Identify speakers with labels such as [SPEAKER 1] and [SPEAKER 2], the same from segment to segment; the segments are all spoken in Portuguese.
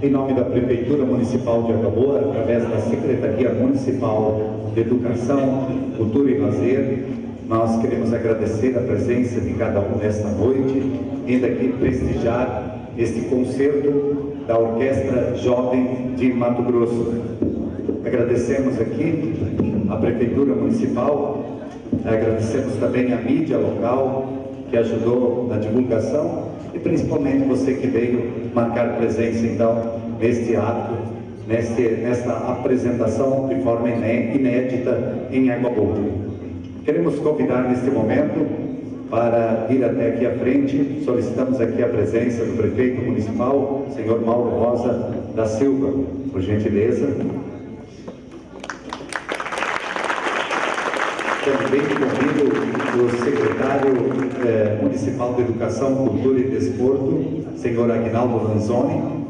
[SPEAKER 1] Em nome da Prefeitura Municipal de Água Boa, através da Secretaria Municipal de Educação, Cultura e Lazer, nós queremos agradecer a presença de cada um nesta noite, vindo aqui prestigiar este concerto da Orquestra Jovem de Mato Grosso. Agradecemos aqui a Prefeitura Municipal, agradecemos também a mídia local que ajudou na divulgação e principalmente você que veio marcar presença então neste ato, nesta apresentação de forma inédita em Água Boa. Queremos convidar neste momento para vir até aqui à frente, solicitamos aqui a presença do prefeito municipal, senhor Mauro Rosa da Silva, por gentileza. Também convido o secretário municipal de Educação, Cultura e Desporto, senhor Aguinaldo Lanzoni.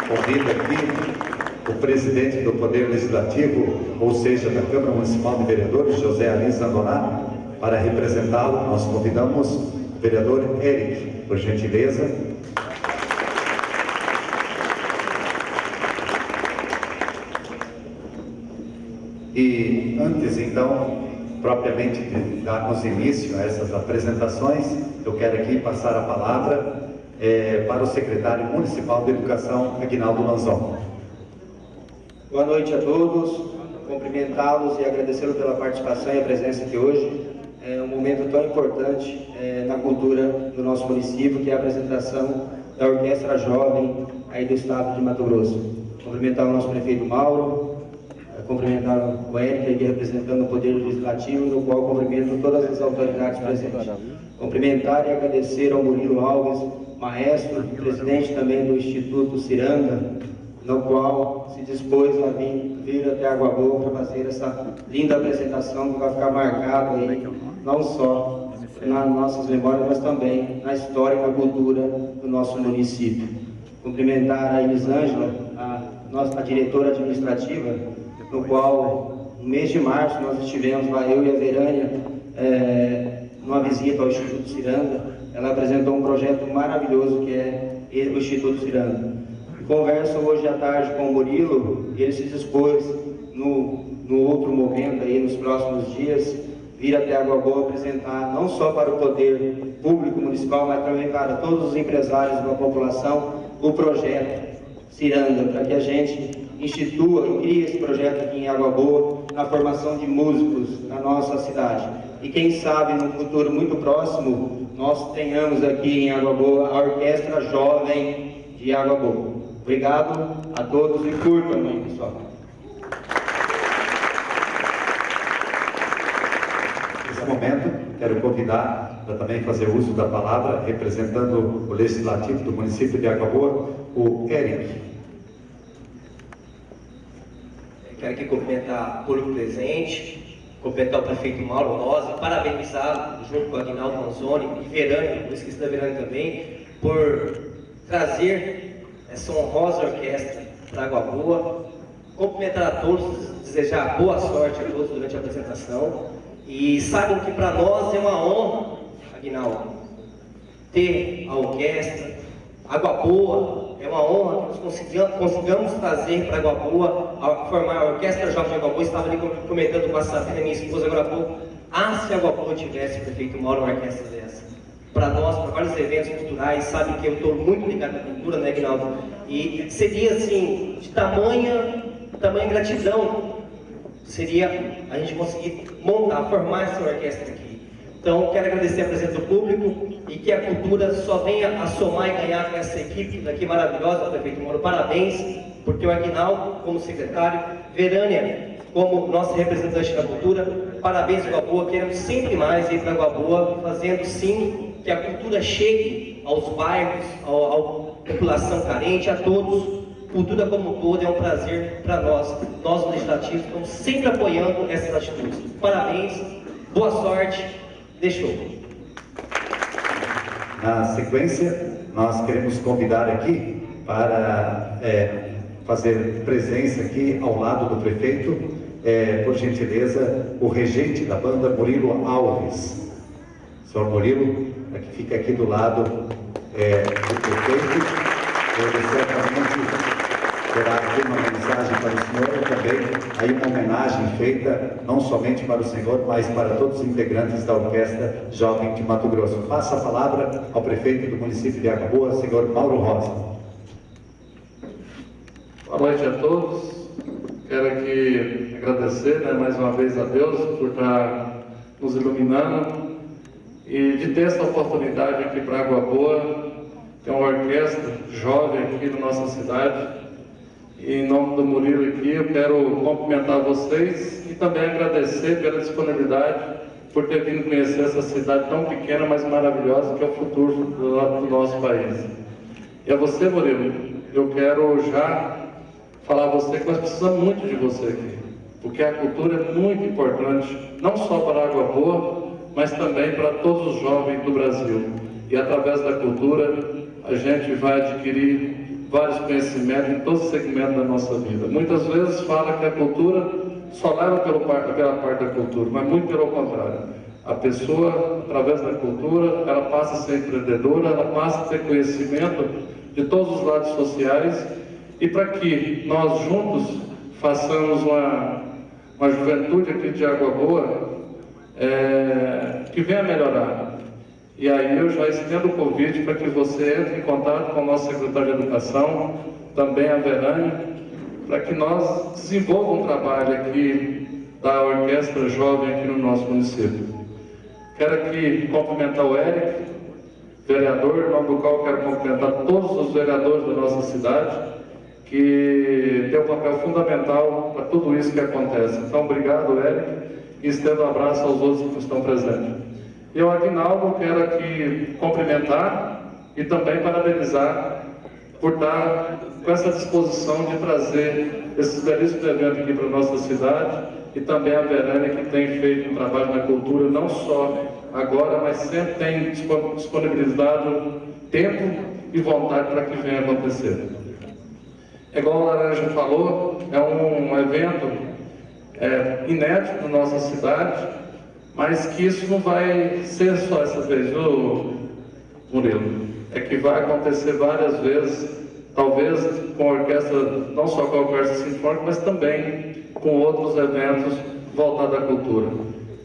[SPEAKER 1] Convido aqui o presidente do Poder Legislativo, ou seja, da Câmara Municipal de Vereadores, José Alim Zandoná, para representá-lo. Nós convidamos o vereador Eric, por gentileza. E antes, então, propriamente de darmos início a essas apresentações, eu quero aqui passar a palavra para o secretário municipal de Educação, Aguinaldo Lanzoni.
[SPEAKER 2] Boa noite a todos, cumprimentá-los e agradecê-los pela participação e a presença aqui hoje. É um momento tão importante na cultura do nosso município, que é a apresentação da Orquestra Jovem aí do estado de Mato Grosso. Cumprimentar o nosso prefeito Mauro, cumprimentar o Eric, aqui representando o Poder Legislativo, no qual cumprimento todas as autoridades presentes. Cumprimentar e agradecer ao Murilo Alves, maestro, presidente também do Instituto Ciranda, no qual se dispôs a vir até Água Boa para fazer essa linda apresentação que vai ficar marcado aí, não só nas nossas memórias, mas também na história e na cultura do nosso município. Cumprimentar a Elisângela, a diretora administrativa, no qual, no mês de março, nós estivemos lá, eu e a Verânia, numa visita ao Instituto Ciranda. Ela apresentou um projeto maravilhoso que é o Instituto Ciranda. Converso hoje à tarde com o Murilo, ele se dispôs, no outro momento, aí, nos próximos dias, vir até Água Boa apresentar, não só para o poder público municipal, mas também para todos os empresários da população, o projeto Ciranda, para que a gente institua e crie esse projeto aqui em Água Boa, na formação de músicos na nossa cidade. E quem sabe, num futuro muito próximo, nós tenhamos aqui em Água Boa a Orquestra Jovem de Água Boa. Obrigado a todos e curtam aí, pessoal.
[SPEAKER 1] Nesse momento, quero convidar para também fazer uso da palavra, representando o Legislativo do município de Água Boa, o Eric.
[SPEAKER 3] Quero aqui cumprimentar o público presente, cumprimentar o prefeito Mauro Rosa, parabenizar, junto com o Aguinaldo Lanzoni e Verânia, não esqueci da Verânia também, por trazer essa honrosa orquestra para Água Boa. Cumprimentar a todos, desejar boa sorte a todos durante a apresentação. E saibam que para nós é uma honra, Aguinaldo, ter a orquestra. Água Boa é uma honra que nós consigamos trazer para Água Boa, formar a Orquestra Jovem de Água Boa. Estava ali comentando com a Safina, minha esposa, agora há pouco. Se Água Boa tivesse, prefeito Mauro, uma orquestra dessa. Para nós, para vários eventos culturais, sabe que eu estou muito ligado à cultura, né, Aguinaldo? E seria assim, de tamanha gratidão, seria a gente conseguir formar essa orquestra aqui. Então, quero agradecer a presença do público e que a cultura só venha a somar e ganhar com essa equipe daqui maravilhosa, prefeito Mauro. Parabéns, porque o Aguinaldo, como secretário, Verânia, como nossa representante da cultura, parabéns, Água Boa. Queremos sempre mais ir para Água Boa, fazendo sim que a cultura chegue aos bairros, à população carente, a todos. Cultura como um todo é um prazer para nós legislativos, estamos sempre apoiando essas atitudes. Parabéns, boa sorte, deixou.
[SPEAKER 1] Na sequência, nós queremos convidar aqui para fazer presença aqui ao lado do prefeito, por gentileza, o regente da banda, Murilo Alves. Senhor Murilo, que fica aqui do lado do prefeito. Ele certamente terá aqui uma mensagem para o senhor e também aí uma homenagem feita não somente para o senhor, mas para todos os integrantes da Orquestra Jovem de Mato Grosso. Passa a palavra ao prefeito do município de Água Boa, senhor Mauro Rosa.
[SPEAKER 4] Boa noite a todos. Quero aqui agradecer, mais uma vez a Deus por estar nos iluminando e de ter essa oportunidade aqui para Água Boa. Tem uma orquestra jovem aqui na nossa cidade. E em nome do Murilo aqui, eu quero cumprimentar vocês e também agradecer pela disponibilidade por ter vindo conhecer essa cidade tão pequena, mas maravilhosa, que é o futuro do nosso país. E a você, Murilo, eu quero já falar a você que nós precisamos muito de você aqui, porque a cultura é muito importante, não só para Água Boa, mas também para todos os jovens do Brasil. E através da cultura, a gente vai adquirir vários conhecimentos em todos os segmentos da nossa vida. Muitas vezes fala que a cultura só leva pela parte da cultura, mas muito pelo contrário. A pessoa, através da cultura, ela passa a ser empreendedora, ela passa a ter conhecimento de todos os lados sociais, e para que nós juntos façamos uma juventude aqui de Água Boa que venha melhorar. E aí eu já estendo o convite para que você entre em contato com o nosso secretário de Educação, também a Verânia, para que nós desenvolvamos um trabalho aqui da Orquestra Jovem aqui no nosso município. Quero aqui cumprimentar o Eric, vereador, em nome do qual quero cumprimentar todos os vereadores da nossa cidade, que tem um papel fundamental para tudo isso que acontece. Então, obrigado, Eric, e estendo um abraço aos outros que estão presentes. Eu, Aguinaldo, quero aqui cumprimentar e também parabenizar por estar com essa disposição de trazer esses belíssimos eventos aqui para a nossa cidade, e também a Verânia, que tem feito um trabalho na cultura, não só agora, mas sempre tem disponibilizado tempo e vontade para que venha acontecer. Igual o Laranja falou, é um evento inédito na nossa cidade, mas que isso não vai ser só essa vez, viu, Murilo? É que vai acontecer várias vezes, talvez com a orquestra, não só com a orquestra sinfônica, mas também com outros eventos voltados à cultura.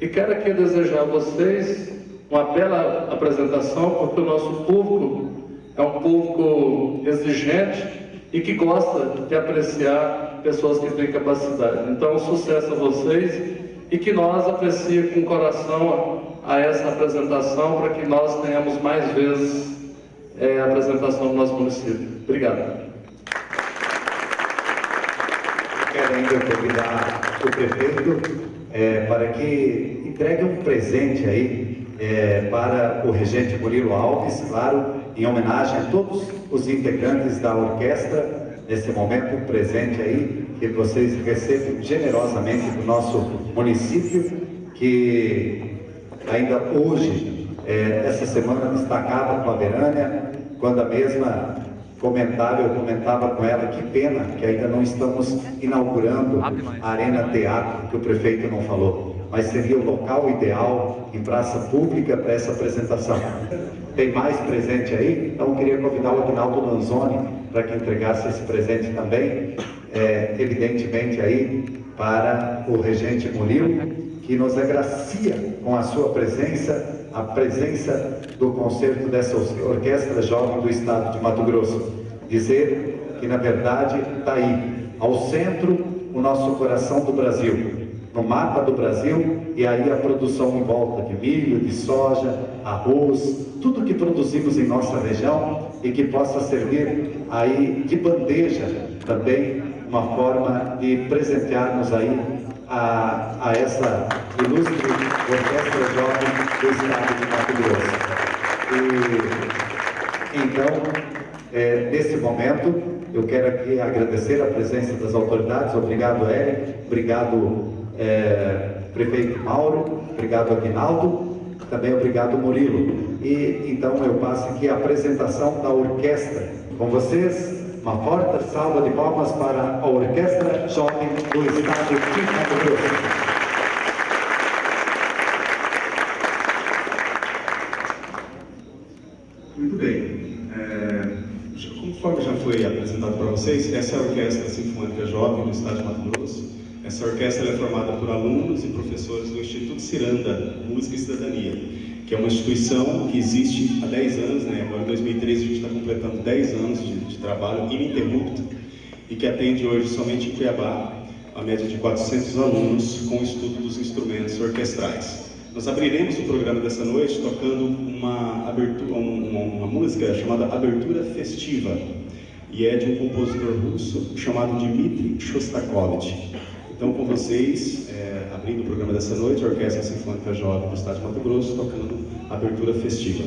[SPEAKER 4] E quero aqui desejar a vocês uma bela apresentação, porque o nosso público é um público exigente e que gosta de apreciar pessoas que têm capacidade. Então, sucesso a vocês, e que nós apreciemos com coração a essa apresentação, para que nós tenhamos mais vezes a apresentação do nosso município. Obrigado.
[SPEAKER 1] Quero ainda convidar o prefeito para que entregue um presente aí para o regente Murilo Alves, claro, em homenagem a todos os integrantes da orquestra. Nesse momento, um presente aí que vocês recebem generosamente do nosso município, que ainda hoje, essa semana, destacava com a Verânia, quando a mesma eu comentava com ela, que pena que ainda não estamos inaugurando a Arena Teatro, que o prefeito não falou, mas seria o local ideal em praça pública para essa apresentação. Tem mais presente aí? Então eu queria convidar o Aguinaldo Lanzoni para que entregasse esse presente também, evidentemente aí para o regente Murilo, que nos agracia com a sua presença, a presença do concerto dessa Orquestra Jovem do Estado de Mato Grosso. Dizer que, na verdade, está aí, ao centro, o nosso coração do Brasil, no mapa do Brasil, e aí a produção em volta de milho, de soja, arroz, tudo que produzimos em nossa região e que possa servir aí de bandeja também, uma forma de presentearmos aí a essa ilustre Orquestra Jovem do Estado de Mato Grosso. E, então, nesse momento, eu quero aqui agradecer a presença das autoridades. Obrigado, Eric, obrigado, prefeito Mauro, obrigado, Aguinaldo, também obrigado, Murilo. E então eu passo aqui a apresentação da orquestra. Com vocês, uma forte salva de palmas para a Orquestra Jovem do Estado de Mato Grosso.
[SPEAKER 5] Muito bem. vocês, essa é a Orquestra Sinfônica Jovem do Estado de Mato Grosso. Essa orquestra é formada por alunos e professores do Instituto Ciranda, Música e Cidadania, que é uma instituição que existe há 10 anos, né? Agora em 2013 a gente está completando 10 anos de trabalho ininterrupto e que atende hoje somente em Cuiabá a média de 400 alunos com o estudo dos instrumentos orquestrais. Nós abriremos o programa dessa noite tocando uma música chamada Abertura Festiva, e é de um compositor russo chamado Dmitri Shostakovich. Então, com vocês, abrindo o programa dessa noite, a Orquestra Sinfônica Jovem do Estado de Mato Grosso, tocando Abertura Festiva.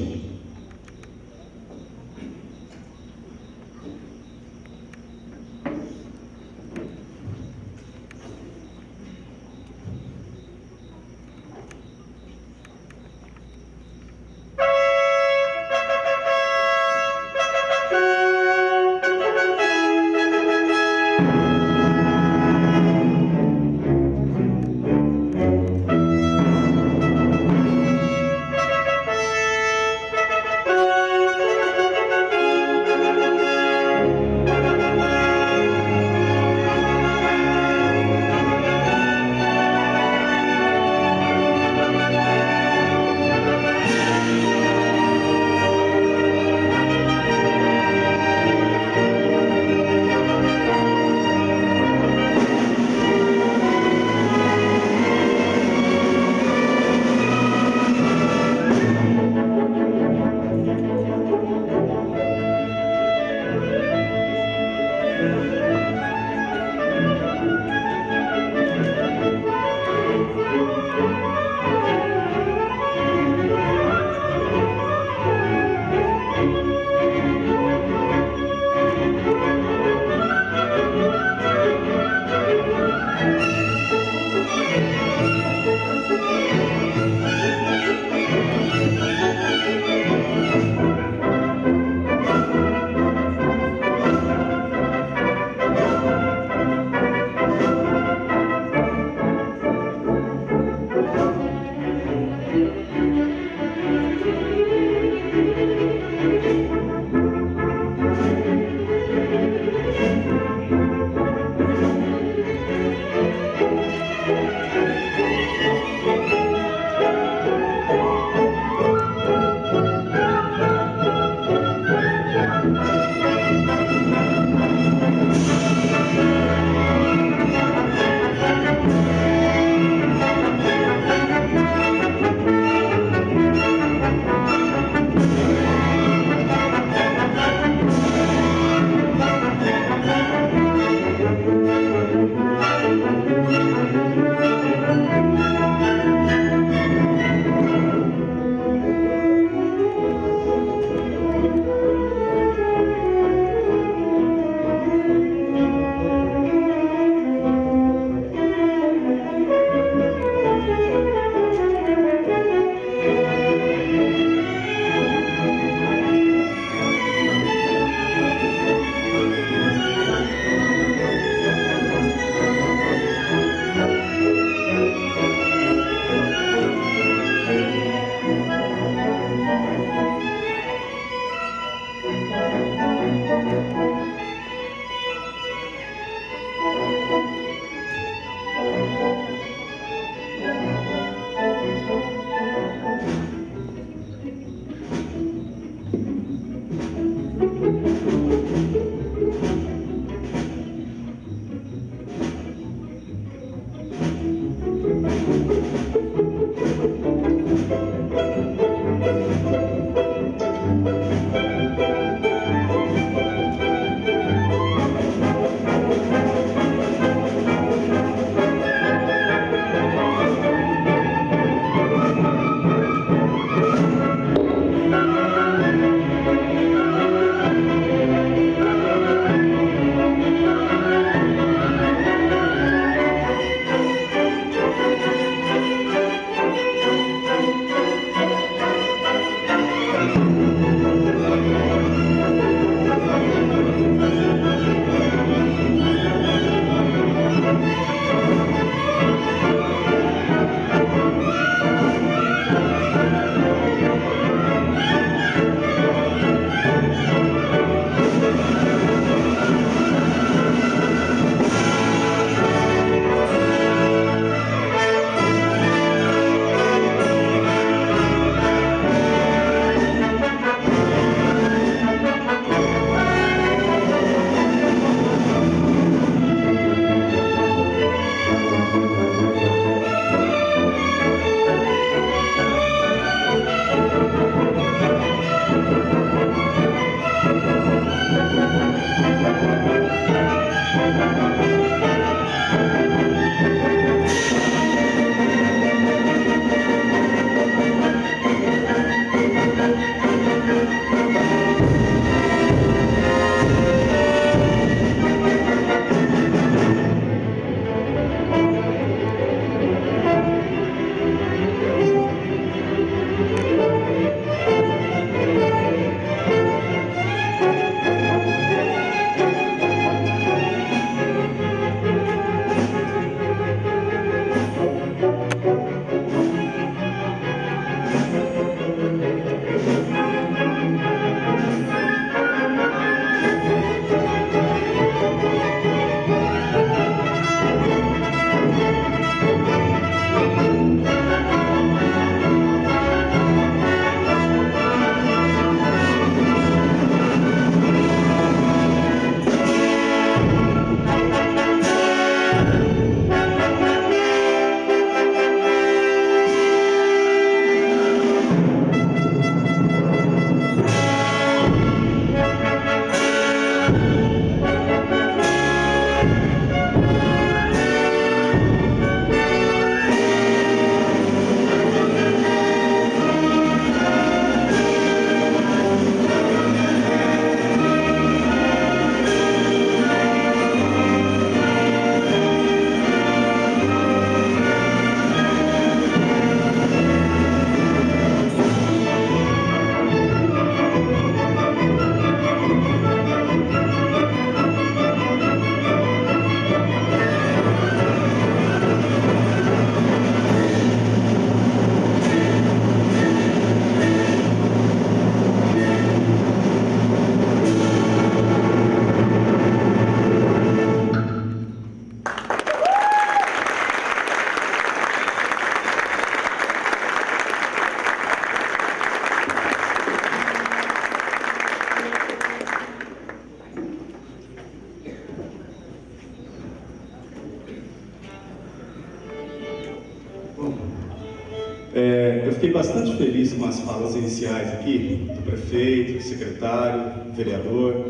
[SPEAKER 5] Eu fiquei bastante feliz com as falas iniciais aqui, do prefeito, do secretário, do vereador,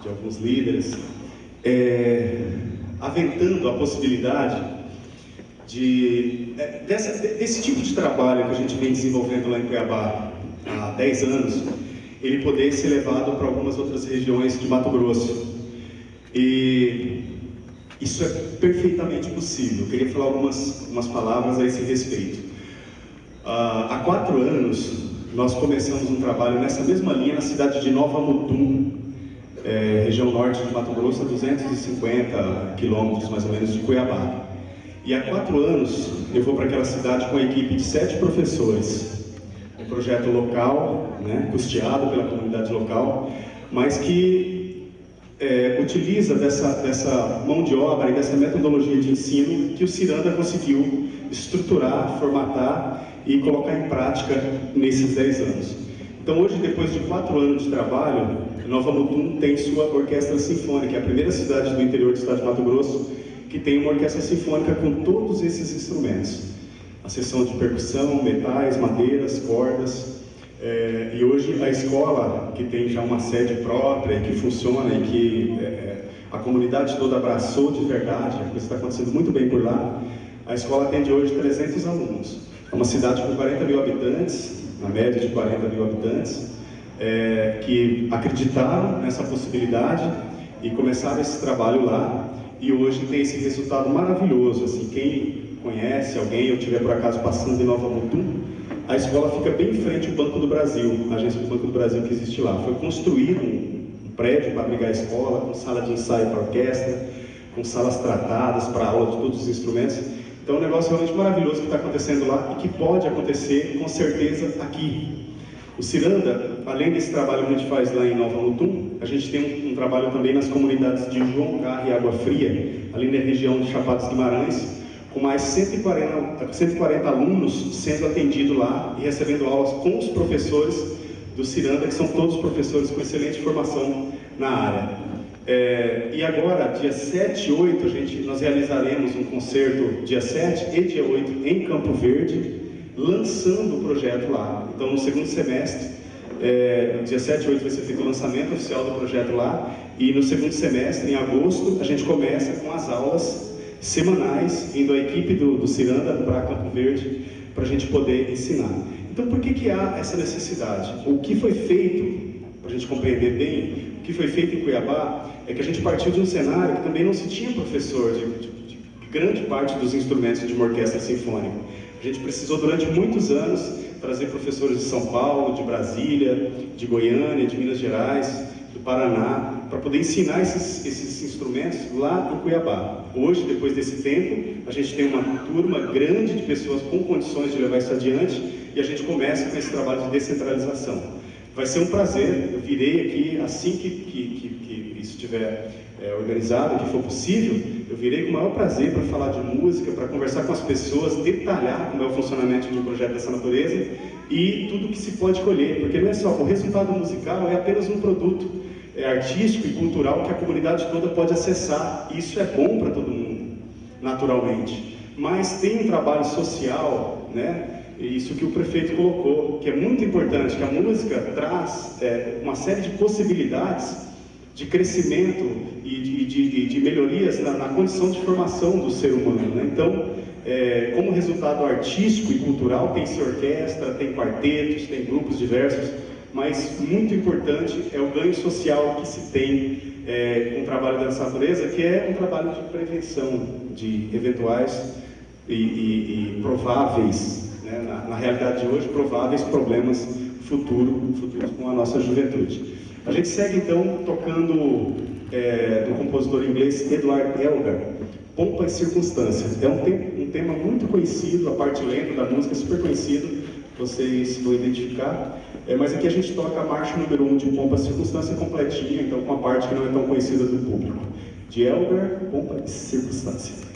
[SPEAKER 5] de alguns líderes, aventando a possibilidade desse tipo de trabalho que a gente vem desenvolvendo lá em Cuiabá há 10 anos, ele poder ser levado para algumas outras regiões de Mato Grosso. E isso é perfeitamente possível. Eu queria falar algumas palavras a esse respeito. Há 4 anos, nós começamos um trabalho nessa mesma linha na cidade de Nova Mutum, região norte de Mato Grosso, a 250 quilômetros mais ou menos de Cuiabá. E há 4 anos eu vou para aquela cidade com uma equipe de 7 professores, um projeto local, né, custeado pela comunidade local, mas que utiliza dessa mão de obra e dessa metodologia de ensino que o Ciranda conseguiu estruturar, formatar e colocar em prática nesses 10 anos. Então hoje, depois de 4 anos de trabalho, Nova Mutum tem sua orquestra sinfônica, é a primeira cidade do interior do estado de Mato Grosso que tem uma orquestra sinfônica com todos esses instrumentos. A seção de percussão, metais, madeiras, cordas. E hoje a escola, que tem já uma sede própria, que funciona e que a comunidade toda abraçou de verdade, a coisa está acontecendo muito bem por lá, a escola atende hoje 300 alunos. É uma cidade com 40 mil habitantes, na média de 40 mil habitantes, que acreditaram nessa possibilidade e começaram esse trabalho lá, e hoje tem esse resultado maravilhoso. Assim, quem conhece alguém ou estiver por acaso passando em Nova Mutum, a escola fica bem em frente ao Banco do Brasil, a agência do Banco do Brasil que existe lá. Foi construído um prédio para abrigar a escola, com sala de ensaio para orquestra, com salas tratadas para aula de todos os instrumentos. Então é um negócio realmente maravilhoso que está acontecendo lá e que pode acontecer com certeza aqui. O Ciranda, além desse trabalho que a gente faz lá em Nova Mutum, a gente tem um trabalho também nas comunidades de João Carre e Água Fria, ali na região de Chapada dos Guimarães, com mais 140 alunos sendo atendidos lá e recebendo aulas com os professores do Ciranda, que são todos professores com excelente formação na área. E agora, dia 7 e 8, nós realizaremos um concerto dia 7 e dia 8 em Campo Verde, lançando o projeto lá. Então, no segundo semestre, dia 7 e 8 vai ser feito o lançamento oficial do projeto lá, E no segundo semestre, em agosto, a gente começa com as aulas semanais, indo a equipe do Ciranda para Campo Verde, para a gente poder ensinar. Então, por que há essa necessidade? O que foi feito, para a gente compreender bem, o que foi feito em Cuiabá, é que a gente partiu de um cenário que também não se tinha professor de grande parte dos instrumentos de uma orquestra sinfônica. A gente precisou, durante muitos anos, trazer professores de São Paulo, de Brasília, de Goiânia, de Minas Gerais, do Paraná, para poder ensinar esses instrumentos lá em Cuiabá. Hoje, depois desse tempo, a gente tem uma turma grande de pessoas com condições de levar isso adiante e a gente começa com esse trabalho de descentralização. Vai ser um prazer, eu virei aqui assim que isso estiver organizado, que for possível, eu virei com o maior prazer para falar de música, para conversar com as pessoas, detalhar como é o funcionamento de um projeto dessa natureza e tudo que se pode colher, porque não é só, o resultado musical é apenas um produto artístico e cultural que a comunidade toda pode acessar. Isso é bom para todo mundo, naturalmente. Mas tem um trabalho social, né? Isso que o prefeito colocou, que é muito importante, que a música traz uma série de possibilidades de crescimento e de melhorias na condição de formação do ser humano, né? Então, como resultado artístico e cultural, tem-se orquestra, tem quartetos, tem grupos diversos, mas muito importante é o ganho social que se tem com o trabalho dessa natureza, que é um trabalho de prevenção de eventuais e prováveis, né, na realidade de hoje, prováveis problemas futuros com a nossa juventude. A gente segue então tocando do compositor inglês Edward Elgar, Pompa e Circunstância. É um tema muito conhecido, a parte lenta da música é super conhecido, vocês vão identificar. Mas aqui a gente toca a marcha número 1 de Pompa e Circunstância completinha, então com a parte que não é tão conhecida do público. De Elgar, Pompa e Circunstância.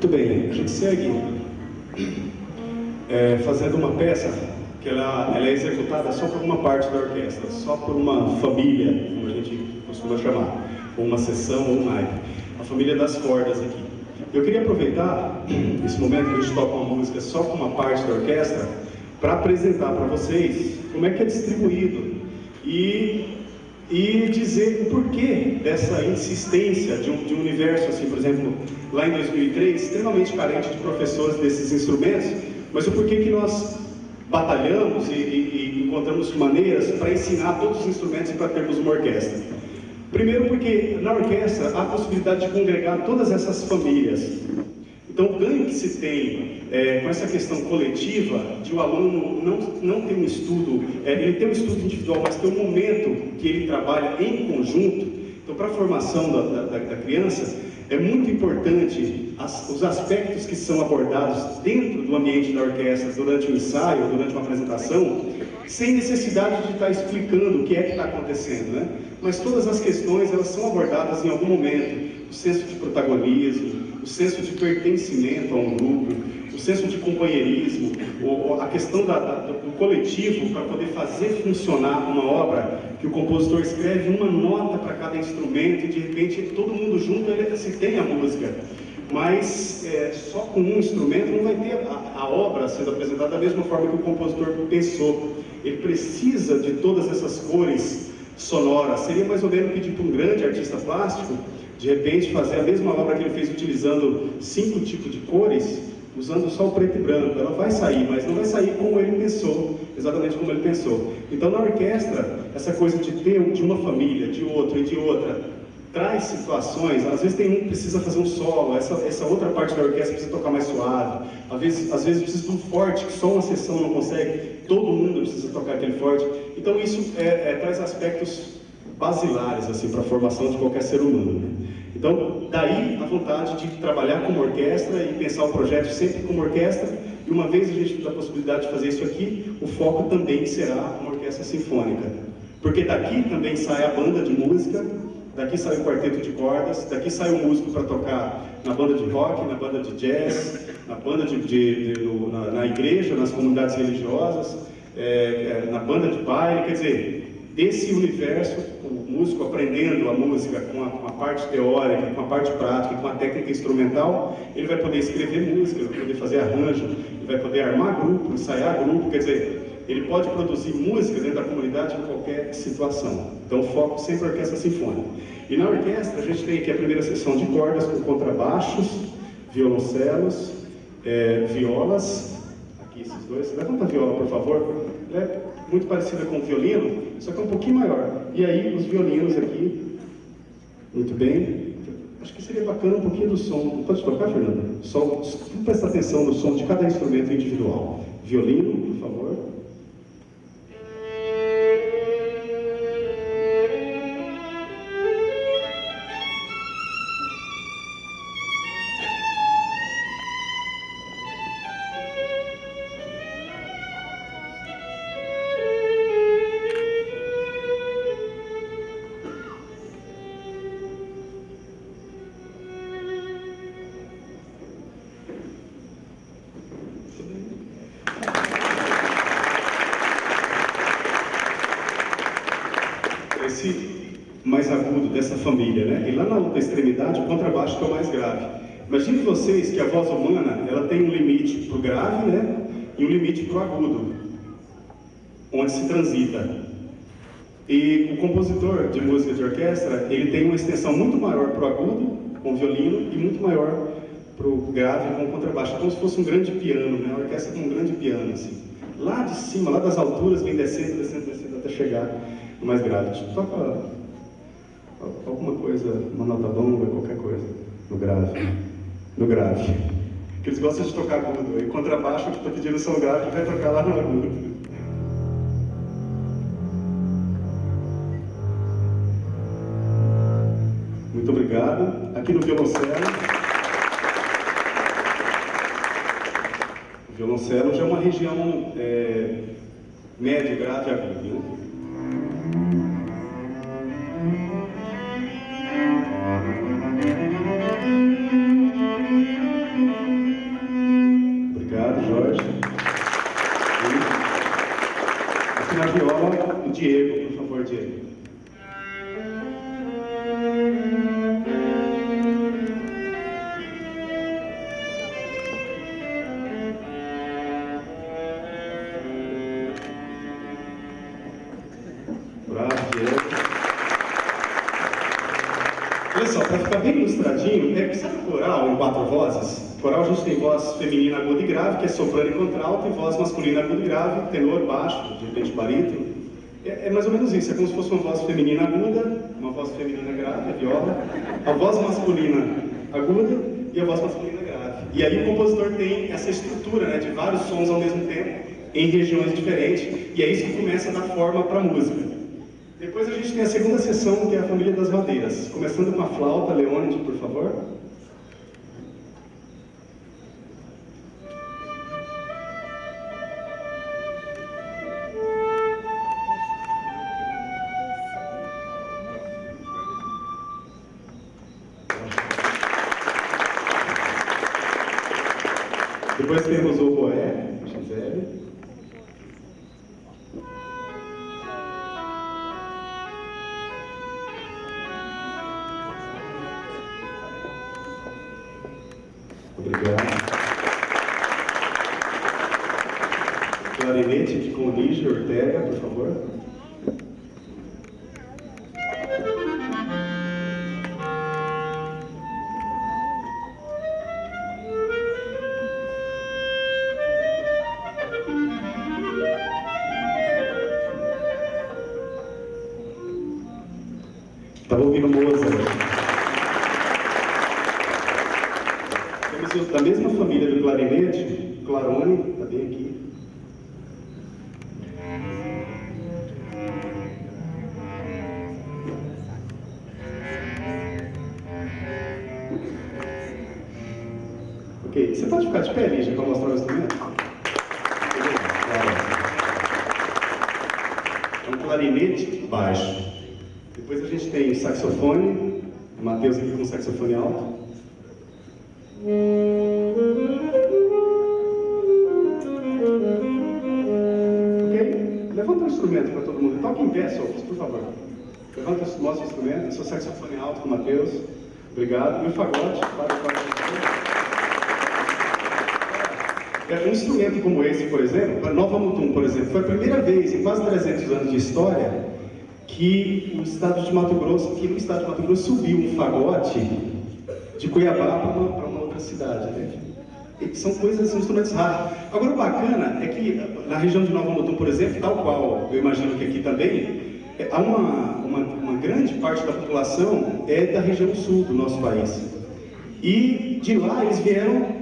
[SPEAKER 5] Muito bem, a gente segue fazendo uma peça que ela é executada só por uma parte da orquestra, só por uma família, como a gente costuma chamar, ou uma seção ou um naipe, a família das cordas aqui. Eu queria aproveitar esse momento que a gente toca uma música só com uma parte da orquestra para apresentar para vocês como é que é distribuído e dizer o porquê dessa insistência de um universo, assim, por exemplo, lá em 2003, extremamente carente de professores desses instrumentos, mas o porquê que nós batalhamos e encontramos maneiras para ensinar todos os instrumentos e para termos uma orquestra. Primeiro porque na orquestra há a possibilidade de congregar todas essas famílias. Então o ganho que se tem com essa questão coletiva, de o aluno não ter um estudo, ele tem um estudo individual, mas tem um momento que ele trabalha em conjunto. Então para a formação da criança, é muito importante os aspectos que são abordados dentro do ambiente da orquestra, durante o ensaio, durante uma apresentação, sem necessidade de estar explicando o que é que está acontecendo, né? Mas todas as questões, elas são abordadas em algum momento. O senso de protagonismo, o senso de pertencimento a um grupo, o senso de companheirismo, a questão do coletivo para poder fazer funcionar uma obra que o compositor escreve uma nota para cada instrumento e de repente todo mundo junto se tem a música. Mas só com um instrumento não vai ter a obra sendo apresentada da mesma forma que o compositor pensou. Ele precisa de todas essas cores sonoras. Seria mais ou menos pedir para um grande artista plástico, de repente, fazer a mesma obra que ele fez utilizando 5 tipos de cores, usando só o preto e branco. Ela vai sair, mas não vai sair como ele pensou, exatamente como ele pensou. Então, na orquestra, essa coisa de ter de uma família, de outra e de outra, traz situações. Às vezes tem um que precisa fazer um solo, essa outra parte da orquestra precisa tocar mais suave, às vezes precisa de um forte que só uma seção não consegue, todo mundo precisa tocar aquele forte. Então isso traz aspectos basilares assim, para a formação de qualquer ser humano, né? Então daí a vontade de trabalhar como orquestra e pensar o projeto sempre como orquestra, e uma vez a gente tiver a possibilidade de fazer isso aqui, o foco também será uma orquestra sinfônica, porque daqui também sai a banda de música, daqui sai o quarteto de cordas, daqui sai o músico para tocar na banda de rock, na banda de jazz, na banda na igreja, nas comunidades religiosas, na banda de baile. Quer dizer, desse universo, o músico aprendendo a música com a parte teórica, com a parte prática, com a técnica instrumental, ele vai poder escrever música, ele vai poder fazer arranjo, ele vai poder armar grupo, ensaiar grupo. Quer dizer, ele pode produzir música dentro da comunidade em qualquer situação. Então o foco sempre é a orquestra sinfônica. E na orquestra a gente tem aqui a primeira seção de cordas com contrabaixos, violoncelos, violas. Aqui esses dois. Levanta a viola, por favor. Ela é muito parecida com o violino, só que é um pouquinho maior. E aí os violinos aqui. Muito bem. Acho que seria bacana um pouquinho do som. Pode tocar, Fernanda? Vamos prestar atenção no som de cada instrumento individual. Violino, por favor. Mais agudo dessa família, né? E lá na outra extremidade, o contrabaixo que é o mais grave. Imagine vocês que a voz humana, ela tem um limite para o grave, né? E um limite para o agudo, onde se transita. E o compositor de música de orquestra, ele tem uma extensão muito maior para o agudo, com o violino, e muito maior para o grave, com o contrabaixo. Como se fosse um grande piano, né? A orquestra com um grande piano, assim. Lá de cima, lá das alturas, vem descendo, descendo, descendo, até chegar no mais grave. Toca alguma coisa, uma nota longa, qualquer coisa, no grave. No grave. Porque eles gostam de tocar agudo. E contrabaixo, que está pedindo som grave, vai tocar lá no agudo. Muito obrigado. Aqui no violoncelo. O violoncelo já é uma região médio, grave e agudo, né? Olha só, para ficar bem ilustradinho, sabe o coral em 4 vozes? Coral a gente tem voz feminina aguda e grave, que é soprano e contralto, e voz masculina aguda e grave, tenor, baixo, de repente barítono. É mais ou menos isso, é como se fosse uma voz feminina aguda, uma voz feminina grave, a viola, a voz masculina aguda e a voz masculina grave. E aí o compositor tem essa estrutura, né, de vários sons ao mesmo tempo, em regiões diferentes, e é isso que começa a dar forma para a música. Depois a gente tem a segunda sessão, que é a família das madeiras. Começando com a flauta, Leônide, por favor. Depois temos o oboé, Gisele. Obrigado. Clarinete aqui com o Lígia Ortega, por favor. Estava ouvindo Mozart. Temos da mesma família do clarinete, Clarone, está bem aqui. Ok, você pode ficar de pé, Lígia, para mostrar o instrumento? É um clarinete baixo. Depois a gente tem o saxofone, o Matheus aqui com o saxofone alto. Ok? Levanta o instrumento para todo mundo. Toque em pé, Sofia, por favor. Levanta, mostra o instrumento, o seu saxofone alto com o Matheus. Obrigado. E o fagote, para o um instrumento como esse, por exemplo, a Nova Mutum, por exemplo, foi a primeira vez em quase 300 anos de história que no estado de Mato Grosso subiu um fagote de Cuiabá para uma outra cidade, né? E são coisas, instrumentos raros. Agora, o bacana é que na região de Nova Mutum, por exemplo, tal qual eu imagino que aqui também, há uma grande parte da população é da região sul do nosso país. E de lá eles vieram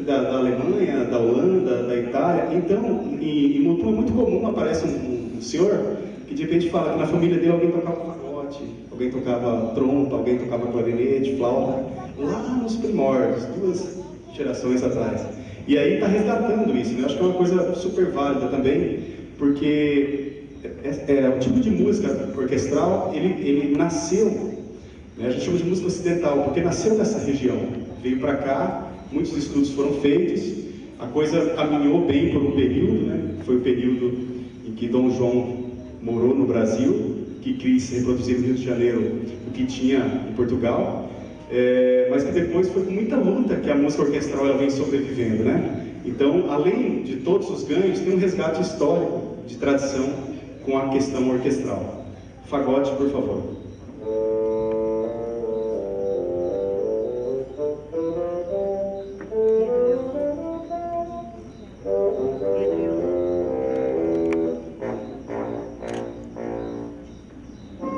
[SPEAKER 5] da Alemanha, da Holanda, da Itália. Então, em Mutum é muito comum, aparece um senhor que de repente fala que na família dele alguém tocava fagote, alguém tocava trompa, alguém tocava clarinete, flauta, lá nos primórdios, 2 gerações atrás. E aí está resgatando isso, né? Eu acho que é uma coisa super válida também, porque o tipo de música orquestral, ele nasceu, né? A gente chama de música ocidental, porque nasceu dessa região, veio para cá, muitos estudos foram feitos, a coisa caminhou bem por um período, né? Foi o período em que Dom João morou no Brasil, que quis reproduzir no Rio de Janeiro o que tinha em Portugal, mas que depois foi com muita luta que a música orquestral ela vem sobrevivendo, né? Então, além de todos os ganhos, tem um resgate histórico de tradição com a questão orquestral. Fagote, por favor.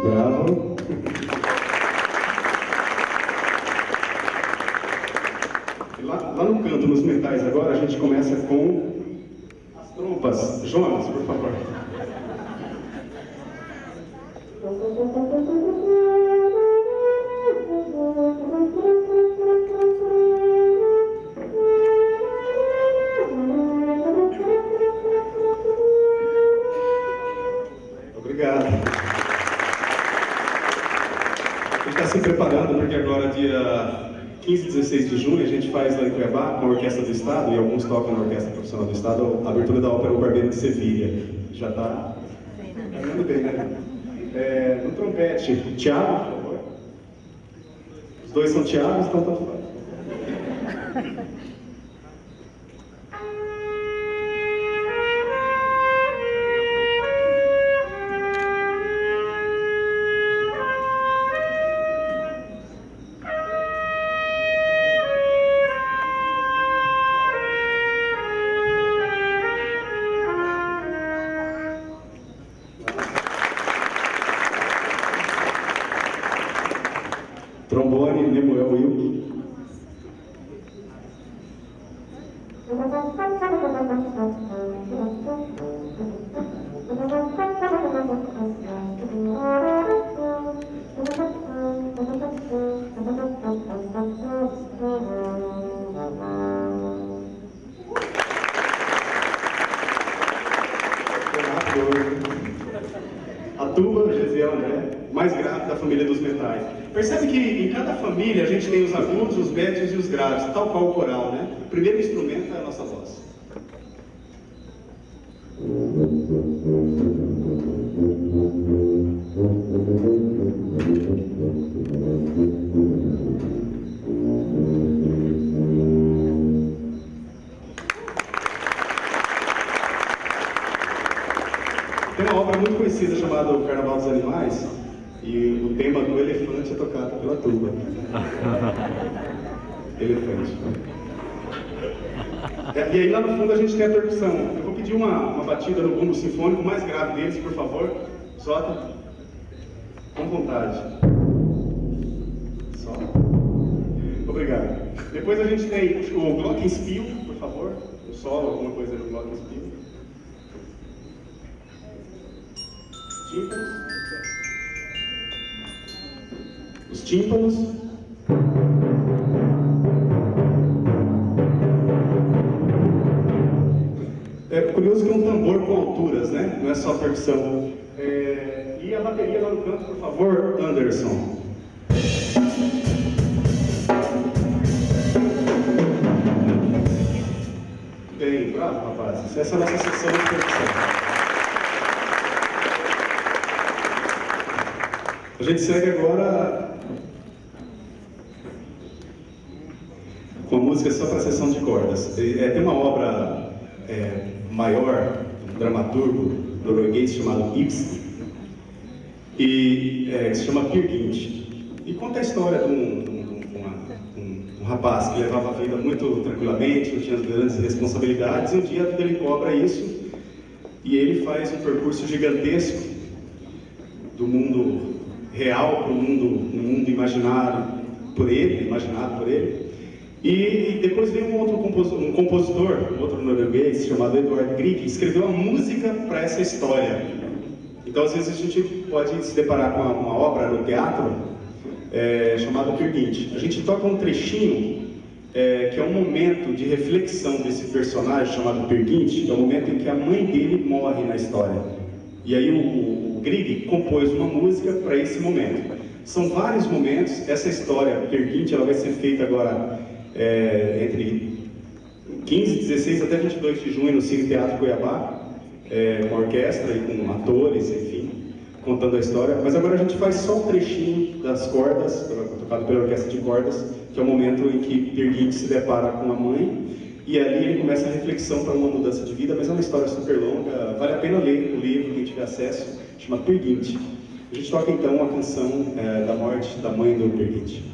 [SPEAKER 5] Bravo. Lá no canto, nos metais agora, a gente começa com as trompas. Jonas, por favor. Obrigado. A gente está se preparando porque agora, dia 15 e 16 de junho, a gente faz lá em Cuiabá, com a Orquestra do Estado, e alguns tocam na Orquestra Profissional do Estado, a abertura da ópera O Barbeiro de Sevilha. Já está caminhando bem, né? No trompete, Tiago, por favor. Os dois são Tiagos, então tanto faz. Trombone, Nemuel Wilk. A tuba, Gesiel André, mais grave da família dos metais. Percebe que em cada família a gente tem os agudos, os médios e os graves, tal qual o coral, né? O primeiro instrumento é a nossa voz. Tem uma obra muito conhecida chamada O Carnaval dos Animais, e o tema do elefante é tocado pela tuba. Elefante. E aí lá no fundo a gente tem a percussão. Eu vou pedir uma batida no bumbo sinfônico mais grave deles, por favor. Solta. Com vontade. Só. Obrigado. Depois a gente tem o glockenspiel, por favor. O solo, alguma coisa no glockenspiel. Tímpanos. Os tímpanos. É curioso que é um tambor com alturas, né? Não é só percussão. E a bateria lá no canto, por favor, Anderson. Bem, bravo, rapazes. Essa é a nossa sessão de percussão. A gente segue agora com a música só para a sessão de cordas. Tem uma obra maior, um dramaturgo norueguês chamado Ibsen, que se chama Peer Gynt, e conta a história de um rapaz que levava a vida muito tranquilamente, não tinha grandes responsabilidades, e um dia a vida lhe cobra isso, e ele faz um percurso gigantesco do mundo real para um mundo imaginado por ele, E depois veio um compositor, outro norueguês, chamado Edvard Grieg, que escreveu a música para essa história. Então, às vezes, a gente pode se deparar com uma obra no teatro chamada Peer Gynt. A gente toca um trechinho que é um momento de reflexão desse personagem chamado Peer Gynt, é o momento em que a mãe dele morre na história. E aí o Grieg compôs uma música para esse momento. São vários momentos. Essa história, Peer Gynt, ela vai ser feita agora entre 15, 16 até 22 de junho no Cine Teatro Cuiabá, com orquestra e com atores, enfim, contando a história. Mas agora a gente faz só um trechinho das cordas, tocado pela orquestra de cordas, que é o momento em que Peer Gynt se depara com a mãe, e ali ele começa a reflexão para uma mudança de vida, mas é uma história super longa, vale a pena ler o livro, quem tiver acesso, chama Peer Gynt. A gente toca então a canção da morte da mãe do Peer Gynt.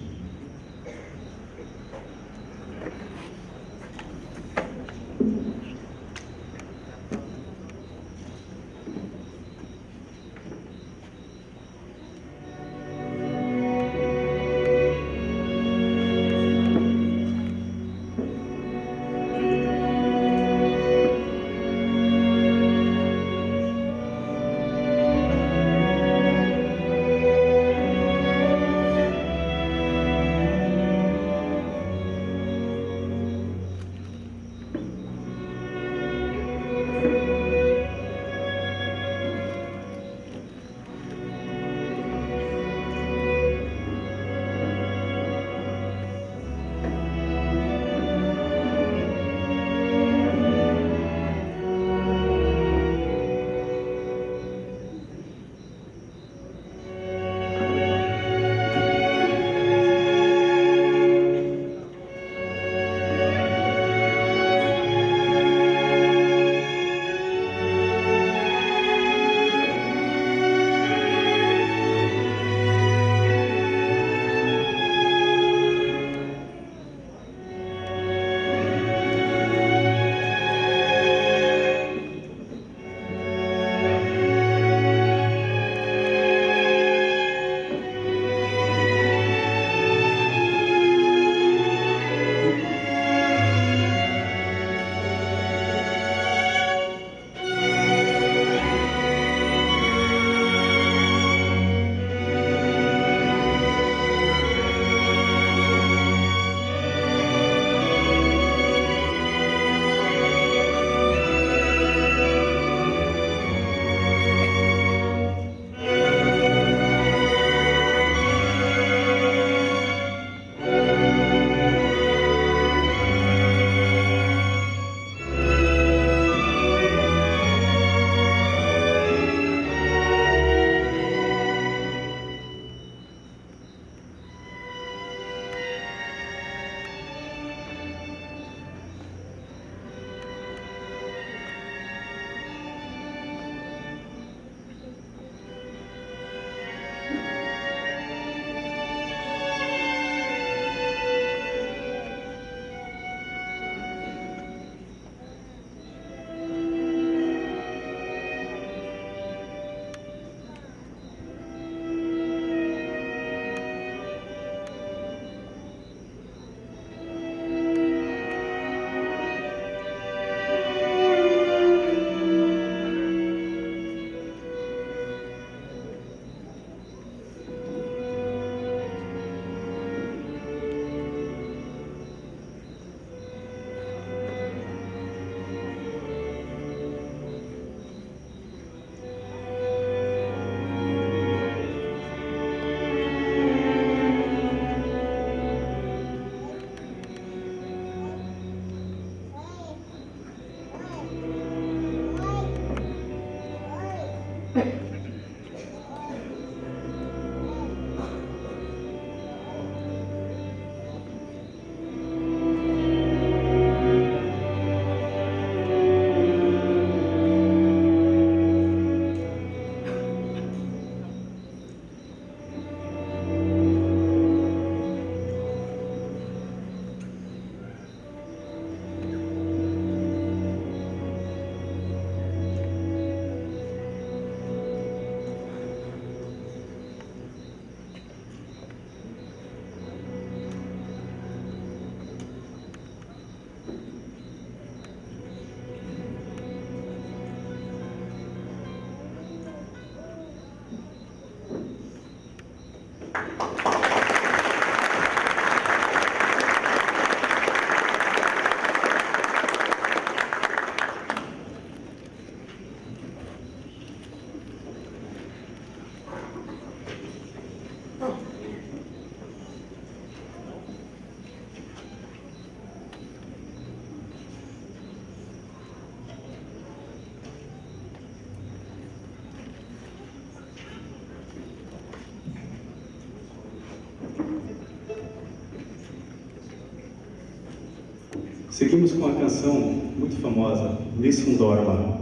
[SPEAKER 5] Seguimos com uma canção muito famosa, Nessun Dorma,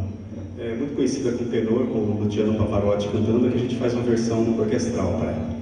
[SPEAKER 5] muito conhecida com tenor, com o Luciano Pavarotti cantando, que a gente faz uma versão orquestral para ela.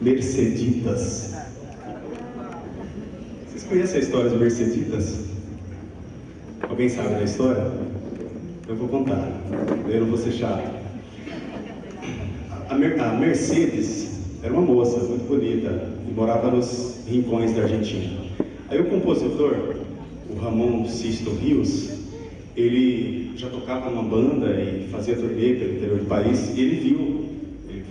[SPEAKER 5] Merceditas. Vocês conhecem a história de Merceditas? Alguém sabe da história? Eu vou contar, eu não vou ser chato. A Mercedes era uma moça muito bonita e morava nos rincões da Argentina. Aí o compositor, o Ramon Sisto Rios, ele já tocava numa banda e fazia turnê pelo interior do país, e ele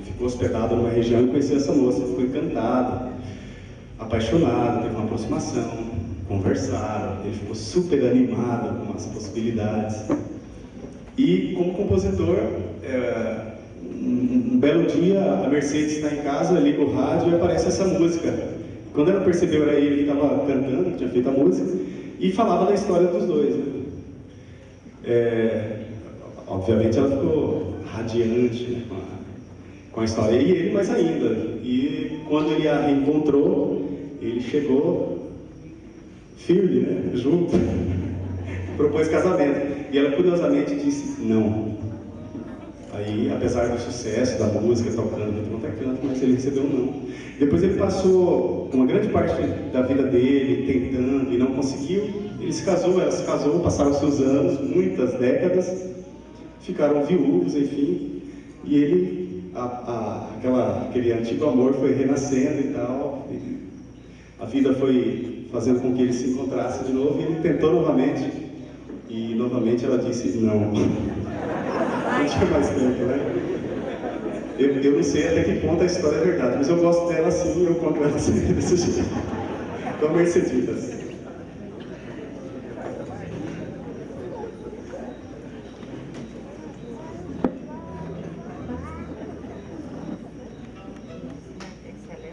[SPEAKER 5] ficou hospedado numa região e conheceu essa moça, ficou encantado, apaixonado, teve uma aproximação, conversaram, ele ficou super animado com as possibilidades. E como compositor, um belo dia a Mercedes está em casa, liga o rádio e aparece essa música. Quando ela percebeu, era ele que estava cantando, que tinha feito a música, e falava da história dos dois. Obviamente ela ficou radiante, né, com a história, e ele mais ainda. E quando ele a reencontrou, ele chegou firme, né, junto, propôs casamento. E ela curiosamente disse não. Aí, apesar do sucesso da música, tocando de quanto é canto, mas ele recebeu um não. Depois ele passou uma grande parte da vida dele tentando e não conseguiu. Ele se casou, ela se casou, passaram seus anos, muitas décadas, ficaram viúvos, enfim. E ele, aquele antigo amor foi renascendo e tal. E a vida foi fazendo com que ele se encontrasse de novo e ele tentou novamente. E novamente ela disse não. Não tinha mais tempo, né? Eu não sei até que ponto a história é verdade, mas eu gosto dela assim e eu conto ela assim, desse jeito. Então, Merceditas.
[SPEAKER 6] Excelente.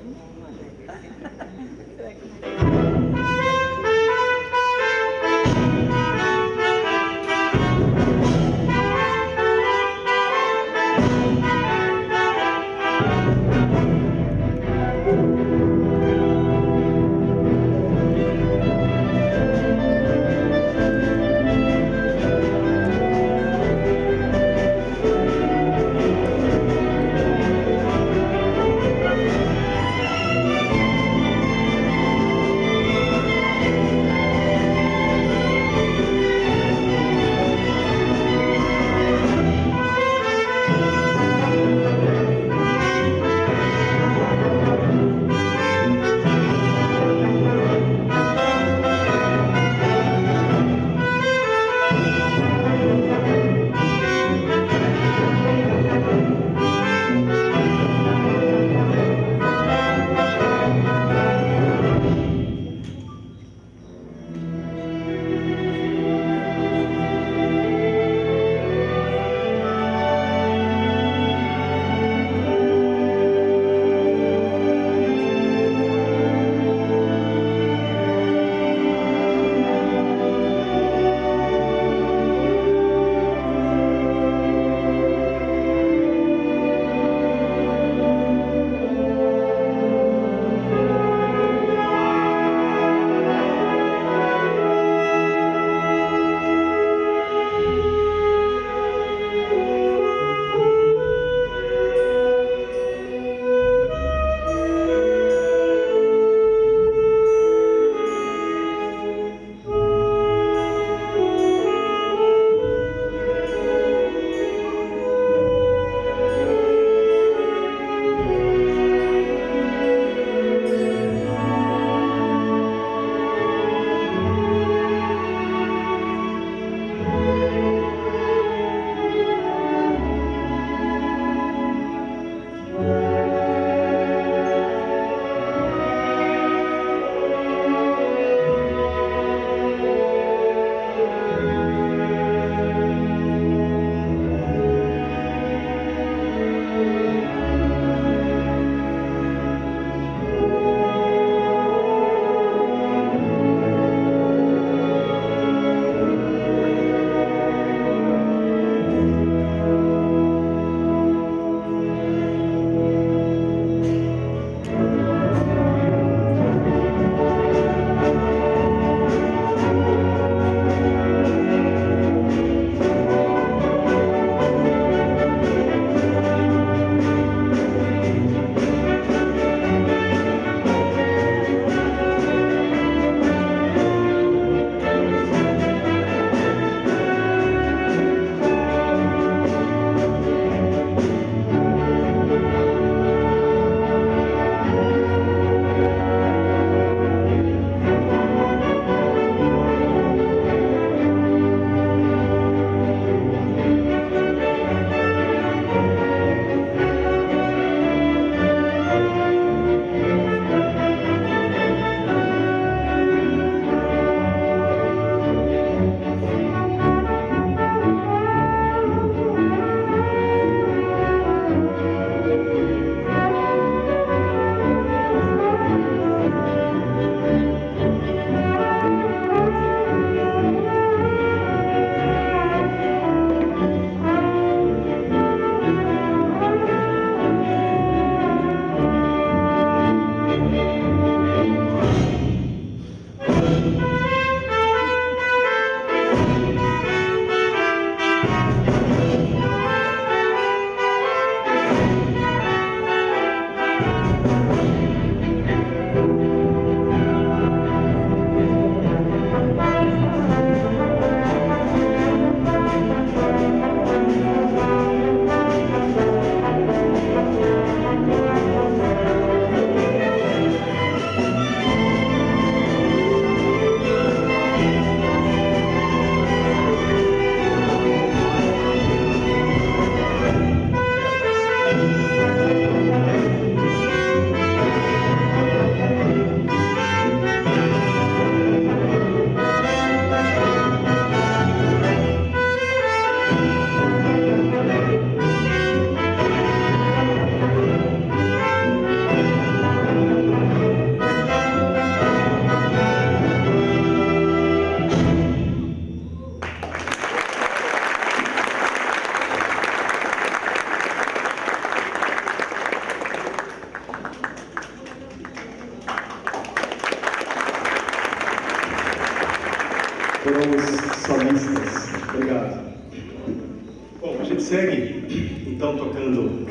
[SPEAKER 5] tocando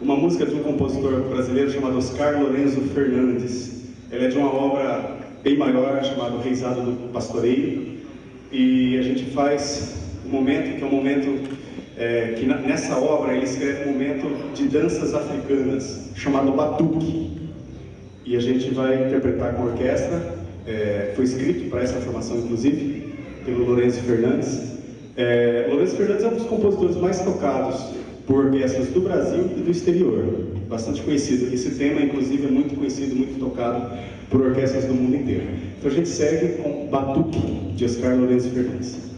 [SPEAKER 5] uma música de um compositor brasileiro chamado Oscar Lorenzo Fernandes. Ela é de uma obra bem maior, chamada O Reisado do Pastoreio, e a gente faz um momento que é um momento que nessa obra ele escreve um momento de danças africanas, chamado Batuque, e a gente vai interpretar com a orquestra. Foi escrito para essa formação, inclusive, pelo Lorenzo Fernandes. Lorenzo Fernandes é um dos compositores mais tocados por orquestras do Brasil e do exterior, bastante conhecido. Esse tema, inclusive, é muito conhecido, muito tocado por orquestras do mundo inteiro. Então a gente segue com Batuque, de Oscar Lorenzo Fernandes.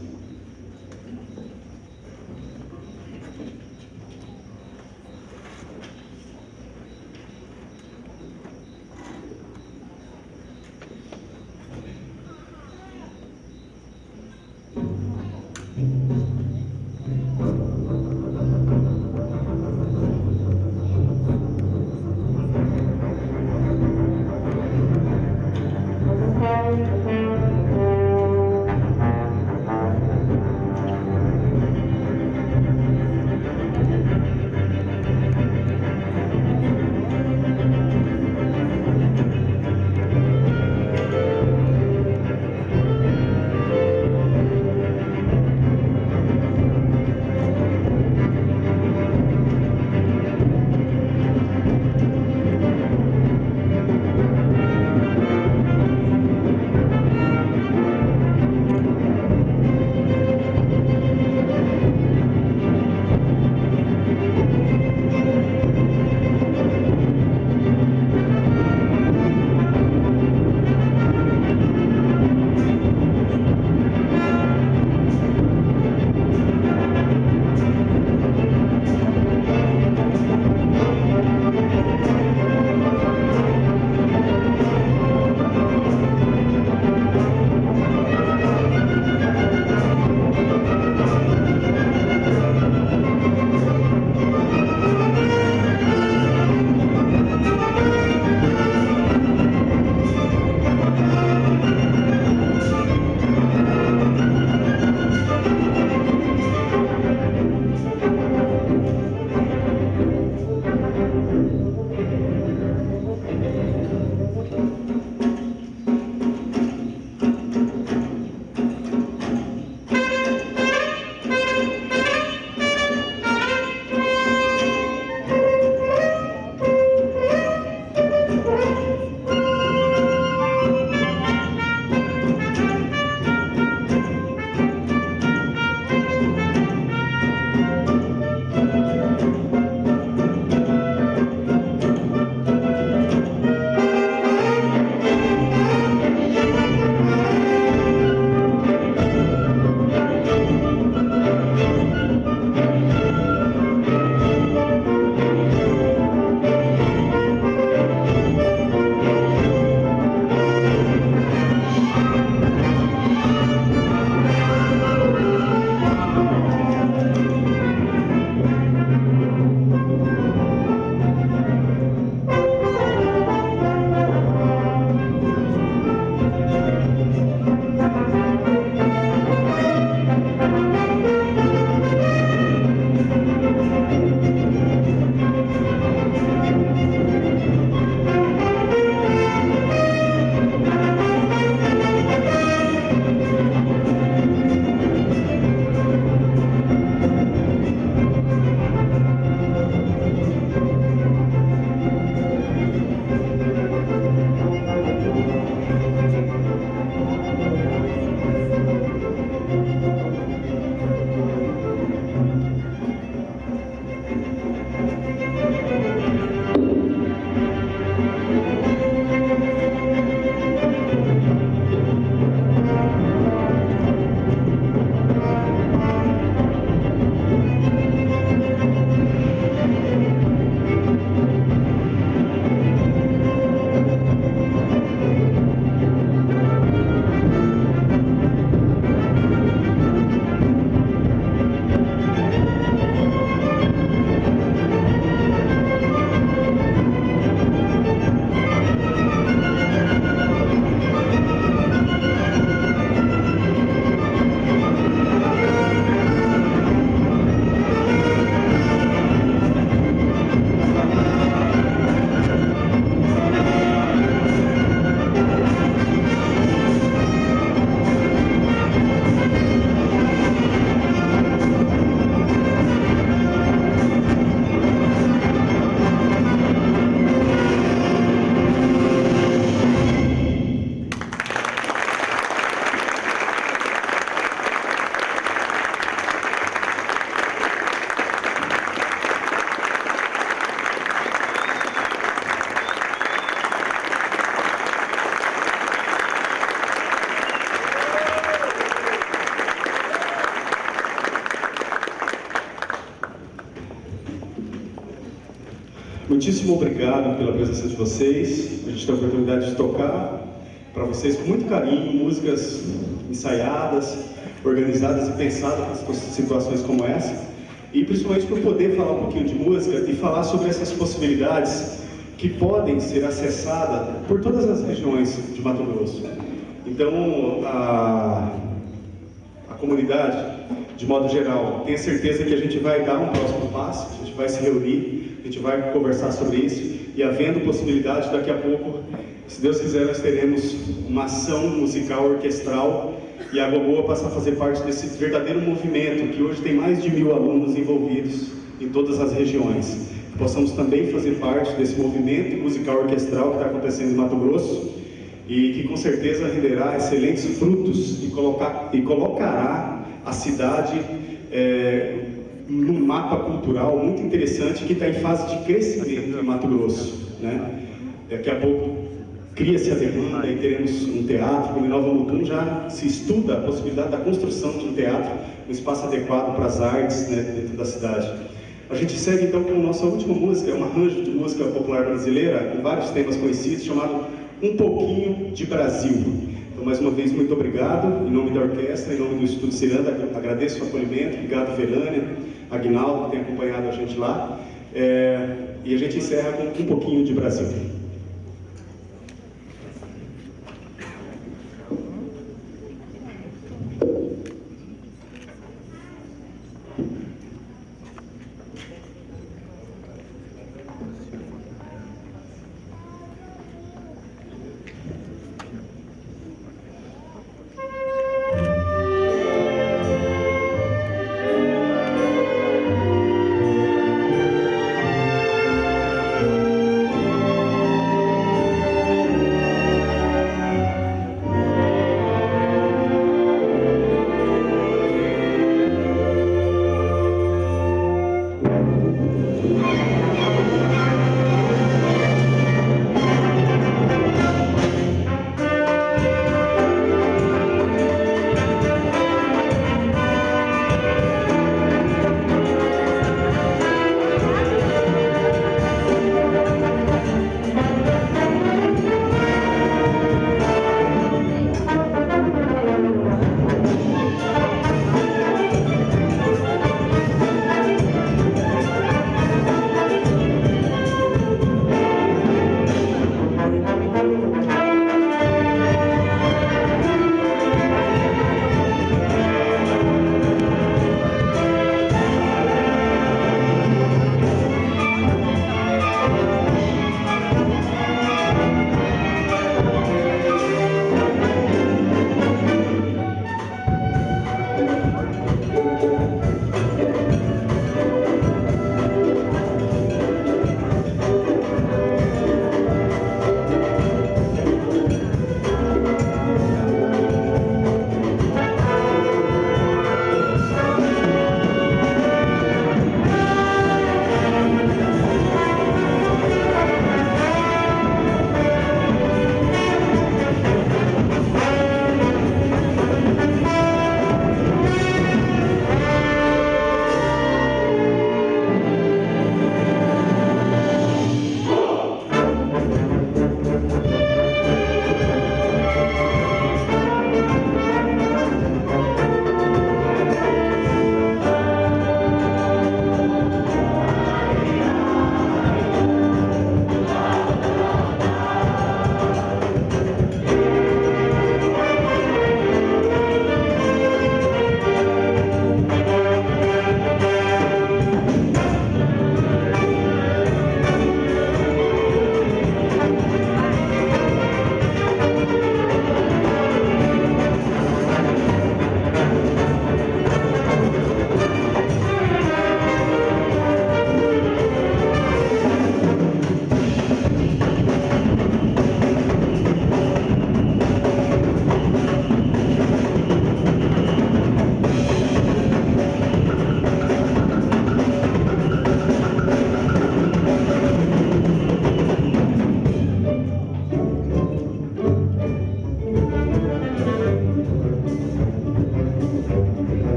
[SPEAKER 5] Muitíssimo obrigado pela presença de vocês. A gente tem a oportunidade de tocar para vocês com muito carinho, músicas ensaiadas, organizadas e pensadas para situações como essa. E principalmente por poder falar um pouquinho de música e falar sobre essas possibilidades que podem ser acessadas por todas as regiões de Mato Grosso. Então, a comunidade, de modo geral, tenha certeza que a gente vai dar um próximo passo, a gente vai se reunir, a gente vai conversar sobre isso, e havendo possibilidade, daqui a pouco, se Deus quiser, nós teremos uma ação musical orquestral e a Água Boa passa a fazer parte desse verdadeiro movimento, que hoje tem mais de 1000 alunos envolvidos em todas as regiões. Que possamos também fazer parte desse movimento musical orquestral que está acontecendo em Mato Grosso e que com certeza renderá excelentes frutos e colocará a cidade num mapa cultural muito interessante que está em fase de crescimento em Mato Grosso, né? Daqui a pouco cria-se a demanda e teremos um teatro. Como em Nova Mutum já se estuda a possibilidade da construção de um teatro, um espaço adequado para as artes, né, dentro da cidade. A gente segue então com a nossa última música, um arranjo de música popular brasileira, com vários temas conhecidos, chamado Um Pouquinho de Brasil. Então, mais uma vez, muito obrigado, em nome da orquestra, em nome do Instituto Ciranda, agradeço o acolhimento, obrigado Verânia, Aguinaldo, que tem acompanhado a gente lá, e a gente encerra com Um Pouquinho de Brasil.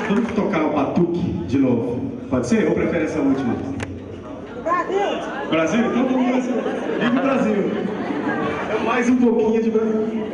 [SPEAKER 6] Vamos tocar o batuque de novo. Pode ser? Ou prefere essa última? Brasil? Então vamos Brasil. Viva o Brasil! É mais um pouquinho de Brasil.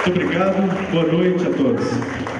[SPEAKER 6] Muito obrigado, boa noite a todos.